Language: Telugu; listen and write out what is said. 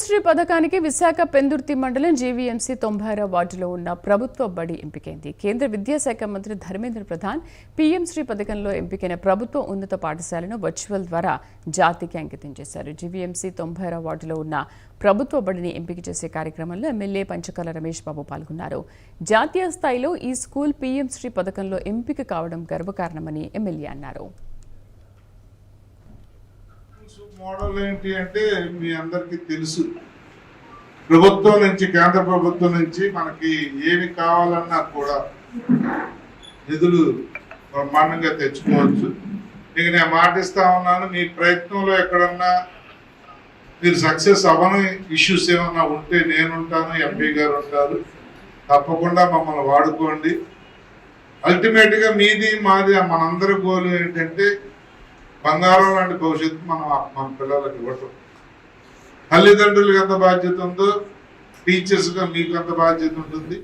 శ్రీ పథకానికి విశాఖ పెందుర్తి మండలం జీవీఎంసీ 90వ వార్డులో ఉన్న ప్రభుత్వ బడి ఎంపికైంది. కేంద్ర విద్యాశాఖ మంత్రి ధర్మేంద్ర ప్రధాన్ పీఎం శ్రీ పథకంలో ఎంపికైన ప్రభుత్వ ఉన్నత పాఠశాలను వర్చువల్ ద్వారా జాతికి అంకితం చేశారు. జీవీఎంసీ 90వ వార్డులో ఉన్న ప్రభుత్వ బడిని ఎంపిక చేసే కార్యక్రమంలో ఎమ్మెల్యే పంచకాల రమేష్ బాబు పాల్గొన్నారు. జాతీయ స్థాయిలో ఈ స్కూల్ పీఎం శ్రీ పథకంలో ఎంపిక కావడం గర్వకారణమని ఎమ్మెల్యే అన్నారు. మోడల్ ఏంటి అంటే మీ అందరికీ తెలుసు, ప్రభుత్వం నుంచి కేంద్ర ప్రభుత్వం నుంచి మనకి ఏమి కావాలన్నా కూడా నిధులు బ్రహ్మాండంగా తెచ్చుకోవచ్చు. ఇక నేను మాటిస్తా ఉన్నాను, మీ ప్రయత్నంలో ఎక్కడన్నా మీరు సక్సెస్ అవ్వని ఇష్యూస్ ఏమన్నా ఉంటే నేనుంటాను, ఎంపీ గారు ఉంటారు, తప్పకుండా మమ్మల్ని వాడుకోండి. అల్టిమేట్గా మీది మాది మనందరి గోల్ ఏంటంటే బంగారం లాంటి భవిష్యత్తు మన పిల్లలకు ఇవ్వటం. తల్లిదండ్రులకు ఎంత బాధ్యత ఉందో టీచర్స్గా మీకు ఎంత బాధ్యత ఉంటుంది.